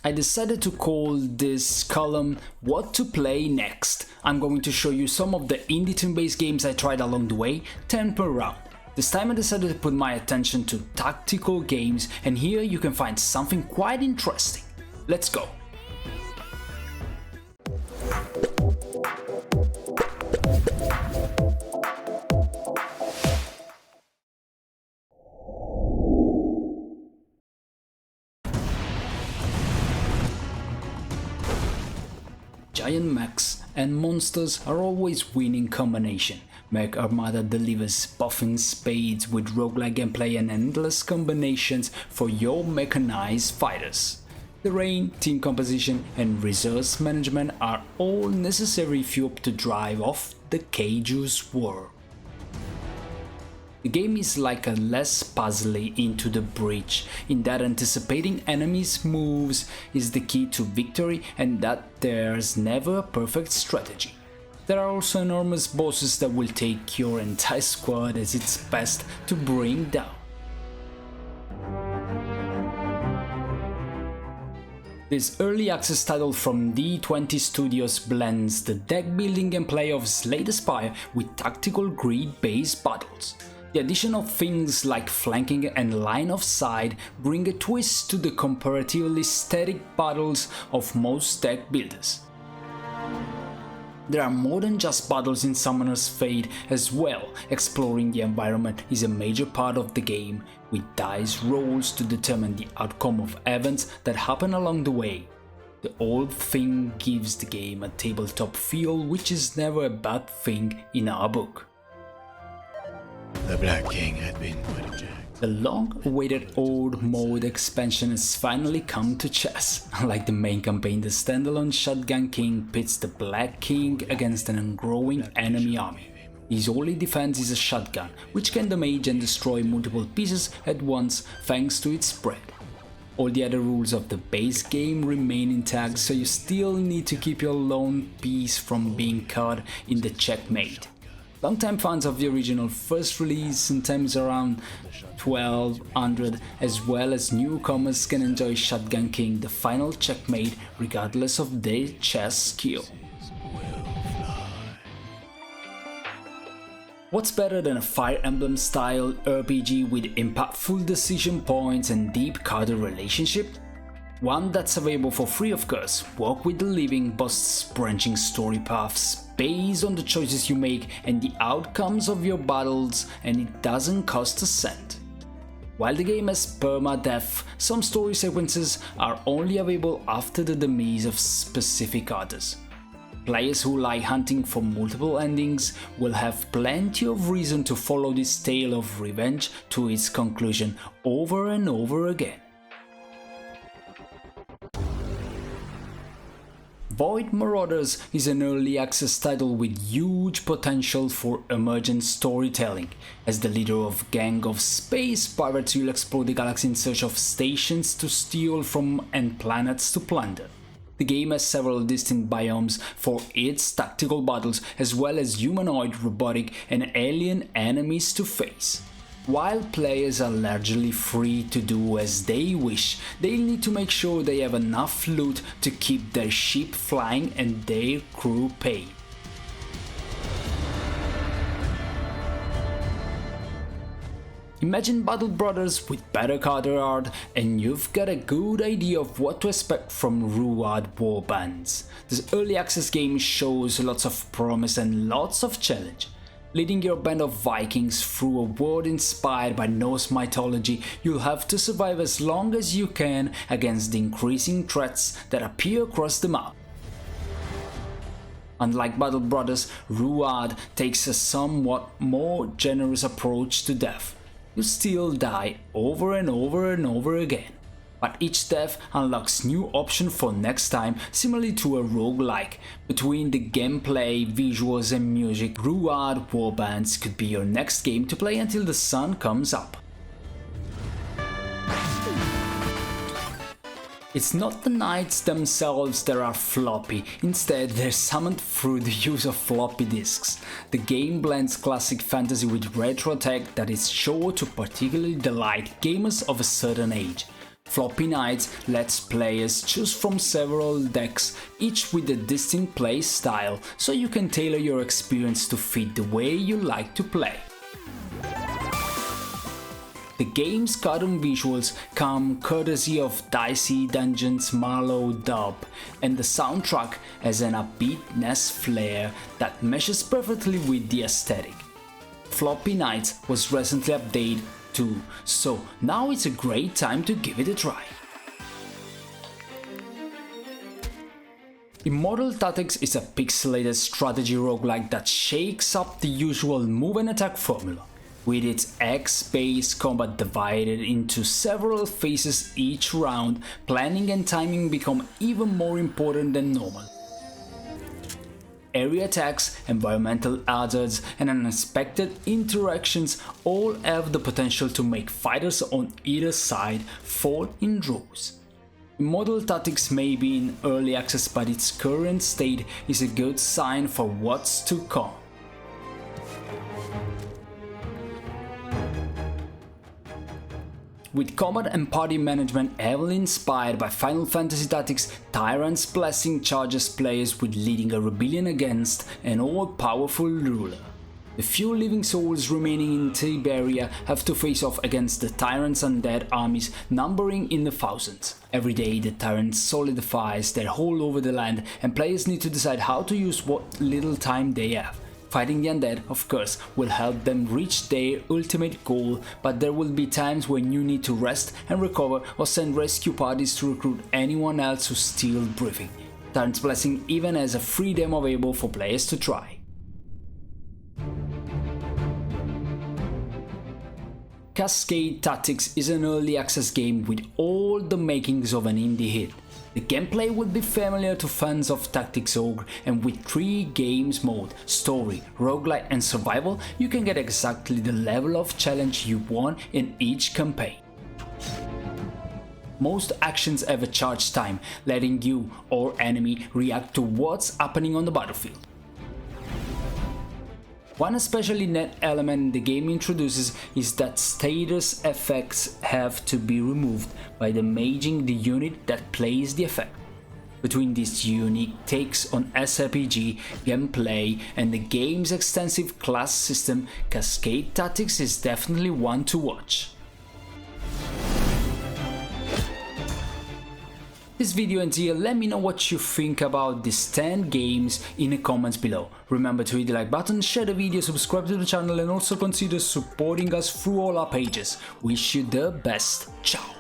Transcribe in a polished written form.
I decided to call this column What to Play Next. I'm going to show you some of the indie turn-based games I tried along the way, 10 per round. This time I decided to put my attention to tactical games, and here you can find something quite interesting. Let's go! Giant mechs and monsters are always winning combination. Mech Armada delivers buffing spades with roguelike gameplay and endless combinations for your mechanized fighters. Terrain, team composition and resource management are all necessary if you hope to drive off the Keiju's war. The game is like a less puzzly Into the Breach, in that anticipating enemies' moves is the key to victory and that there's never a perfect strategy. There are also enormous bosses that will take your entire squad as its best to bring down. This early access title from D20 Studios blends the deck building gameplay of Slay the Spire with tactical grid-based battles. The addition of things like flanking and line of sight bring a twist to the comparatively static battles of most deck builders. There are more than just battles in Summoner's Fate as well. Exploring the environment is a major part of the game, with dice rolls to determine the outcome of events that happen along the way. The whole thing gives the game a tabletop feel, which is never a bad thing in our book. The Black King had been hijacked. The long-awaited Horde mode expansion has finally come to chess. Unlike the main campaign, the standalone Shotgun King pits the Black King against an growing enemy army. His only defense is a shotgun, which can damage and destroy multiple pieces at once thanks to its spread. All the other rules of the base game remain intact, so you still need to keep your lone piece from being caught in the checkmate. Longtime fans of the original first release, sometimes around 1200, as well as newcomers can enjoy Shotgun King, the final checkmate, regardless of their chess skill. What's better than a Fire Emblem style RPG with impactful decision points and deep card relationship? One that's available for free, of course. Walk with the Living boasts branching story paths based on the choices you make and the outcomes of your battles, and it doesn't cost a cent. While the game has permadeath, some story sequences are only available after the demise of specific others. Players who like hunting for multiple endings will have plenty of reason to follow this tale of revenge to its conclusion over and over again. Void Marauders is an early access title with huge potential for emergent storytelling. As the leader of a gang of space pirates, you'll explore the galaxy in search of stations to steal from and planets to plunder. The game has several distinct biomes for its tactical battles, as well as humanoid, robotic and alien enemies to face. While players are largely free to do as they wish, they'll need to make sure they have enough loot to keep their ship flying and their crew paid. Imagine Battle Brothers with better card art, and you've got a good idea of what to expect from Ruadh Warbands. This early access game shows lots of promise and lots of challenge. Leading your band of Vikings through a world inspired by Norse mythology, you'll have to survive as long as you can against the increasing threats that appear across the map. Unlike Battle Brothers, Ruadh takes a somewhat more generous approach to death. You still die over and over and over again, but each death unlocks new options for next time, similarly to a roguelike. Between the gameplay, visuals and music, Ruadh Warbands could be your next game to play until the sun comes up. It's not the knights themselves that are floppy, instead they're summoned through the use of floppy disks. The game blends classic fantasy with retro tech that is sure to particularly delight gamers of a certain age. Floppy Knights lets players choose from several decks, each with a distinct play style, so you can tailor your experience to fit the way you like to play. The game's cartoon visuals come courtesy of Dicey Dungeon's Marlowe dub, and the soundtrack has an upbeat NES flair that meshes perfectly with the aesthetic. Floppy Knights was recently updated too, so now it's a great time to give it a try. Immortal Tactics is a pixelated strategy roguelike that shakes up the usual move and attack formula, with its X-based combat divided into several phases each round. Planning and timing become even more important than normal. Area attacks, environmental hazards, and unexpected interactions all have the potential to make fighters on either side fall in droves. Immortal Tactics may be in early access, but its current state is a good sign for what's to come. With combat and party management heavily inspired by Final Fantasy Tactics, Tyrant's Blessing charges players with leading a rebellion against an all-powerful ruler. The few living souls remaining in Tiberia have to face off against the Tyrant's undead armies numbering in the thousands. Every day the Tyrant solidifies their hold over the land, and players need to decide how to use what little time they have. Fighting the undead, of course, will help them reach their ultimate goal, but there will be times when you need to rest and recover or send rescue parties to recruit anyone else who's still breathing. Tyrant's Blessing even has a free demo available for players to try. Cascade Tactics is an early access game with all the makings of an indie hit. The gameplay will be familiar to fans of Tactics Ogre, and with 3 games mode, story, roguelike and survival, you can get exactly the level of challenge you want in each campaign. Most actions have a charge time, letting you or enemy react to what's happening on the battlefield. One especially net element the game introduces is that status effects have to be removed by damaging the unit that plays the effect. Between these unique takes on SRPG gameplay and the game's extensive class system, Cascade Tactics is definitely one to watch. This video ends here. Let me know what you think about these 10 games in the comments below. Remember to hit the like button, share the video, subscribe to the channel, and also consider supporting us through all our pages. Wish you the best. Ciao!